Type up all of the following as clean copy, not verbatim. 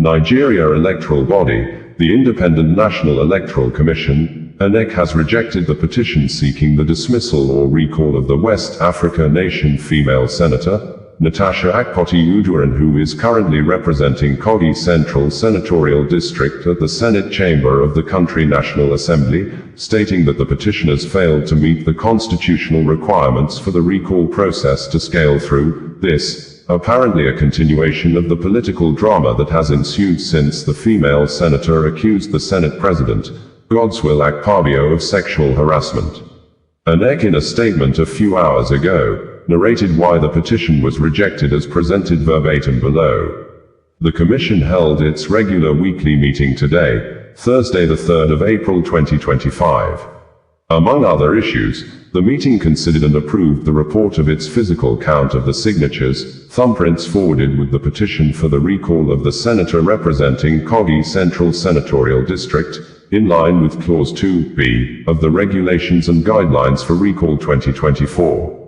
Nigeria Electoral Body, the Independent National Electoral Commission, INEC, has rejected the petition seeking the dismissal or recall of the West Africa nation female senator, Natasha Akpoti-Uduaghan, who is currently representing Kogi Central Senatorial District at the Senate chamber of the country National Assembly, stating that the petitioners failed to meet the constitutional requirements for the recall process to scale through. This, apparently a continuation of the political drama that has ensued since the female senator accused the Senate President, Godswill Akpabio, of sexual harassment. INEC, in a statement a few hours ago, narrated why the petition was rejected as presented verbatim below. The Commission held its regular weekly meeting today, Thursday the 3rd of April 2025. Among other issues, the meeting considered and approved the report of its physical count of the signatures, thumbprints forwarded with the petition for the recall of the senator representing Kogi Central Senatorial District, in line with Clause 2b of the Regulations and Guidelines for Recall 2024.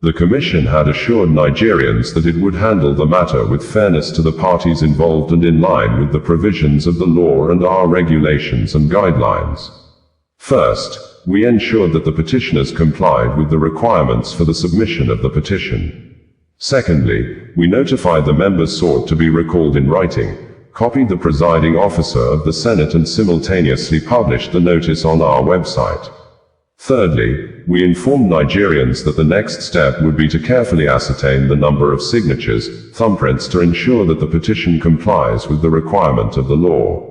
The Commission had assured Nigerians that it would handle the matter with fairness to the parties involved and in line with the provisions of the law and our regulations and guidelines. First, we ensured that the petitioners complied with the requirements for the submission of the petition. Secondly, we notified the members sought to be recalled in writing, copied the presiding officer of the Senate, and simultaneously published the notice on our website. Thirdly, we informed Nigerians that the next step would be to carefully ascertain the number of signatures, thumbprints, to ensure that the petition complies with the requirement of the law.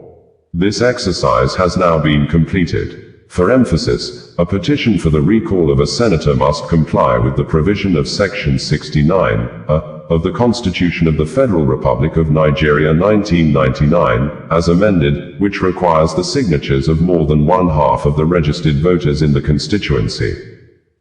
This exercise has now been completed. For emphasis, a petition for the recall of a senator must comply with the provision of Section 69 of the Constitution of the Federal Republic of Nigeria 1999, as amended, which requires the signatures of more than one-half of the registered voters in the constituency.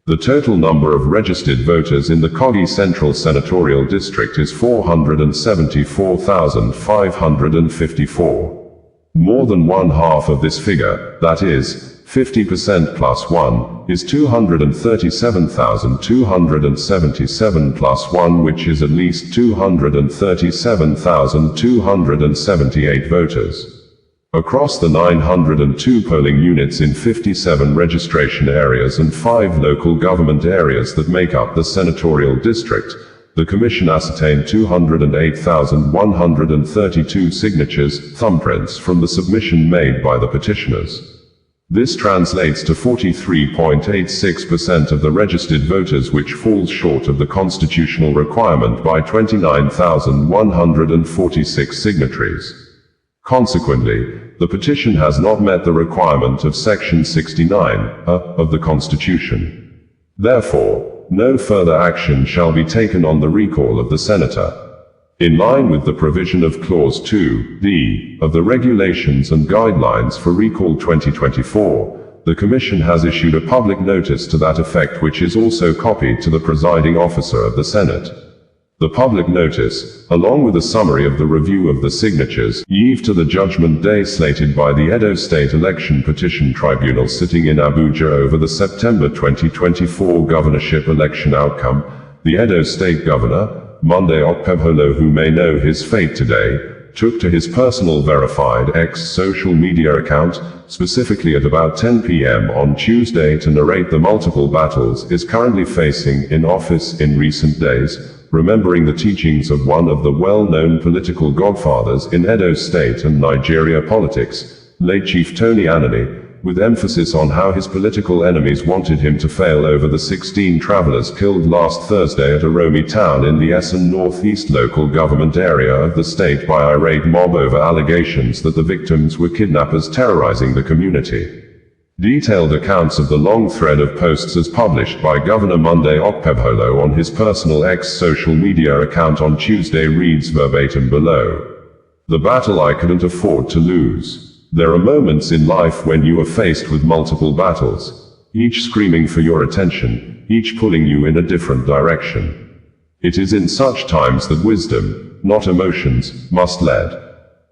The total number of registered voters in the Kogi Central Senatorial District is 474,554. More than one-half of this figure, that is, 50% plus 1, is 237,277 plus 1, which is at least 237,278 voters. Across the 902 polling units in 57 registration areas and 5 local government areas that make up the senatorial district, the Commission ascertained 208,132 signatures, thumbprints, from the submission made by the petitioners. This translates to 43.86% of the registered voters, which falls short of the constitutional requirement by 29,146 signatories. Consequently, the petition has not met the requirement of Section 69 of the Constitution. Therefore, no further action shall be taken on the recall of the senator. In line with the provision of Clause 2d of the Regulations and Guidelines for Recall 2024, the Commission has issued a public notice to that effect, which is also copied to the presiding officer of the Senate. The public notice, along with a summary of the review of the signatures, eve to the judgment day slated by the Edo State Election Petition Tribunal sitting in Abuja over the September 2024 governorship election outcome, the Edo State Governor, Monday Okpebholo, who may know his fate today, took to his personal verified X social media account, specifically at about 10 p.m. on Tuesday, to narrate the multiple battles is currently facing in office in recent days, remembering the teachings of one of the well-known political godfathers in Edo State and Nigeria politics, late Chief Tony Anenih, with emphasis on how his political enemies wanted him to fail over the 16 travelers killed last Thursday at Aromi town in the Essen Northeast local government area of the state by irate mob over allegations that the victims were kidnappers terrorizing the community. Detailed accounts of the long thread of posts as published by Governor Monday Okpebholo on his personal X social media account on Tuesday reads verbatim below. The battle I couldn't afford to lose. There are moments in life when you are faced with multiple battles, each screaming for your attention, each pulling you in a different direction. It is in such times that wisdom, not emotions, must lead.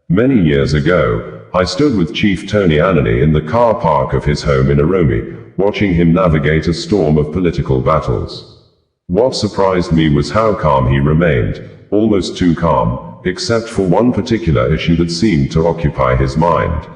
Many years ago, I stood with Chief Tony Anenih in the car park of his home in Aromi, watching him navigate a storm of political battles. What surprised me was how calm he remained, almost too calm, except for one particular issue that seemed to occupy his mind.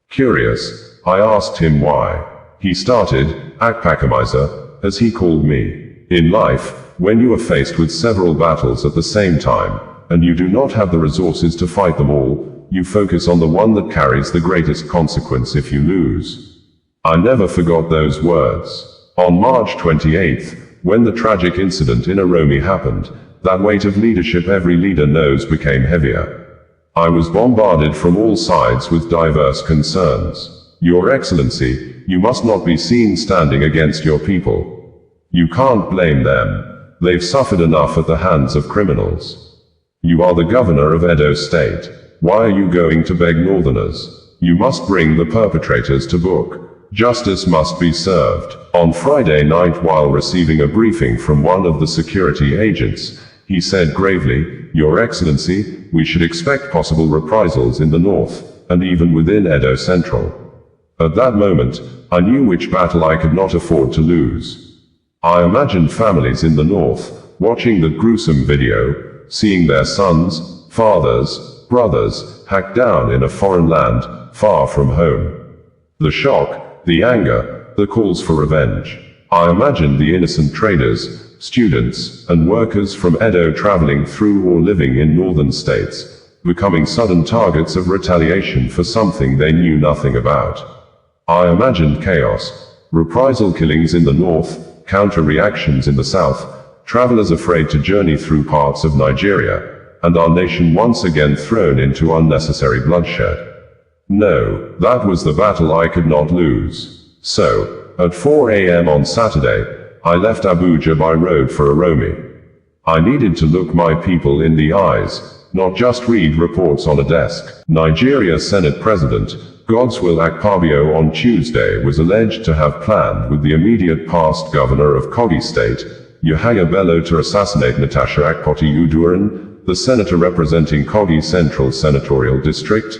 Curious, I asked him why. He started, Akpakamizer, as he called me. In life, when you are faced with several battles at the same time, and you do not have the resources to fight them all, you focus on the one that carries the greatest consequence if you lose. I never forgot those words. On March 28th, when the tragic incident in Aromi happened, that weight of leadership every leader knows became heavier. I was bombarded from all sides with diverse concerns. Your Excellency, you must not be seen standing against your people. You can't blame them. They've suffered enough at the hands of criminals. You are the governor of Edo State. Why are you going to beg northerners? You must bring the perpetrators to book. Justice must be served. On Friday night, while receiving a briefing from one of the security agents, he said gravely, Your Excellency, we should expect possible reprisals in the north, and even within Edo Central. At that moment, I knew which battle I could not afford to lose. I imagined families in the north, watching the gruesome video, seeing their sons, fathers, brothers, hacked down in a foreign land, far from home. The shock, the anger, the calls for revenge. I imagined the innocent traders, students, and workers from Edo traveling through or living in northern states, becoming sudden targets of retaliation for something they knew nothing about. I imagined chaos, reprisal killings in the north, counter-reactions in the south, travelers afraid to journey through parts of Nigeria, and our nation once again thrown into unnecessary bloodshed. No, that was the battle I could not lose. So, at 4 a.m. on Saturday, I left Abuja by road for Aromi. I needed to look my people in the eyes, not just read reports on a desk. Nigeria Senate President Godswill Akpabio on Tuesday was alleged to have planned with the immediate past governor of Kogi State, Yahaya Bello, to assassinate Natasha Akpoti-Uduaghan, the senator representing Kogi Central Senatorial District.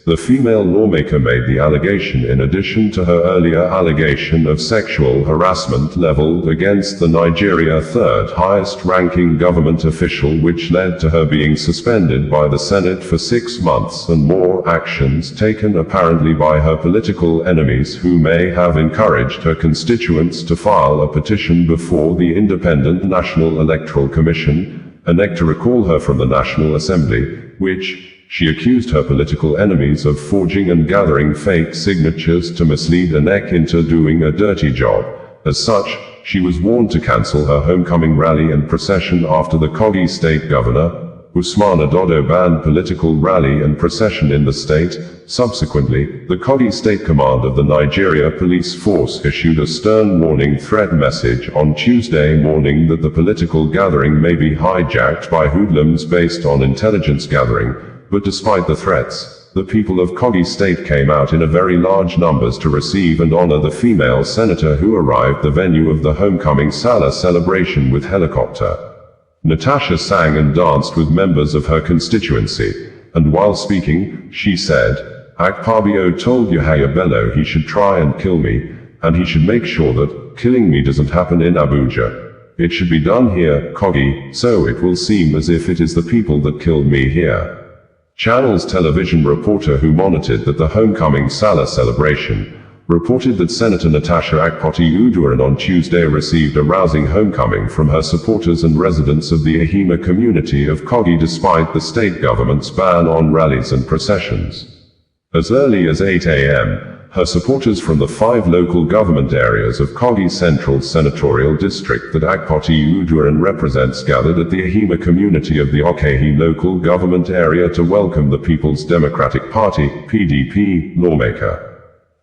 The female lawmaker made the allegation in addition to her earlier allegation of sexual harassment leveled against the Nigeria third highest ranking government official, which led to her being suspended by the Senate for 6 months, and more actions taken apparently by her political enemies, who may have encouraged her constituents to file a petition before the Independent National Electoral Commission, INEC, to recall her from the National Assembly, which she accused her political enemies of forging and gathering fake signatures to mislead INEC into doing a dirty job. As such, she was warned to cancel her homecoming rally and procession after the Kogi State Governor, Usman Ododo, banned political rally and procession in the state. Subsequently, the Kogi State Command of the Nigeria Police Force issued a stern warning threat message on Tuesday morning that the political gathering may be hijacked by hoodlums based on intelligence gathering. But despite the threats, the people of Kogi State came out in a very large numbers to receive and honor the female senator who arrived the venue of the homecoming Saga celebration with helicopter. Natasha sang and danced with members of her constituency, and while speaking, she said, Akpabio told Yahaya Bello he should try and kill me, and he should make sure that killing me doesn't happen in Abuja. It should be done here, Kogi, so it will seem as if it is the people that killed me here. Channel's television reporter who monitored the homecoming Saga celebration reported that Senator Natasha Akpoti-Uduaghan on Tuesday received a rousing homecoming from her supporters and residents of the Ehima community of Kogi despite the state government's ban on rallies and processions. As early as 8 a.m., her supporters from the 5 local government areas of Kogi Central Senatorial District that Akpoti-Uduaghan represents gathered at the Ehima community of the Okpebholo local government area to welcome the People's Democratic Party (PDP) lawmaker.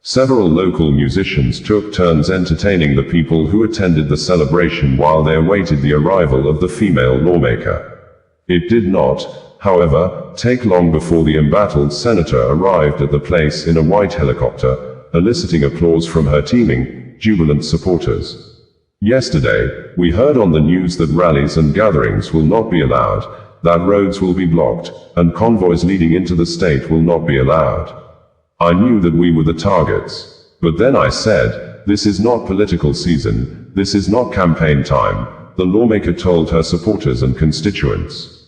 Several local musicians took turns entertaining the people who attended the celebration while they awaited the arrival of the female lawmaker. It did not, however, take long before the embattled senator arrived at the place in a white helicopter, eliciting applause from her teeming, jubilant supporters. Yesterday, we heard on the news that rallies and gatherings will not be allowed, that roads will be blocked, and convoys leading into the state will not be allowed. I knew that we were the targets. But then I said, this is not political season, this is not campaign time, the lawmaker told her supporters and constituents.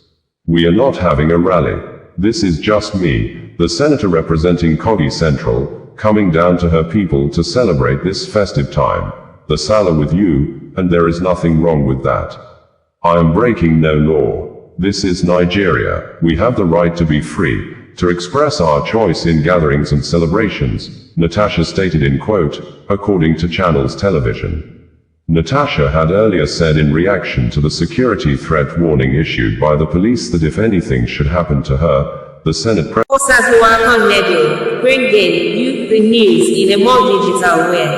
We are not having a rally. This is just me, the senator representing Kogi Central, coming down to her people to celebrate this festive time. The Salah with you, and there is nothing wrong with that. I am breaking no law. This is Nigeria. We have the right to be free, to express our choice in gatherings and celebrations, Natasha stated in quote, according to Channels Television. Natasha had earlier said in reaction to the security threat warning issued by the police that if anything should happen to her, the Senate Bringing you the news in a more digital way.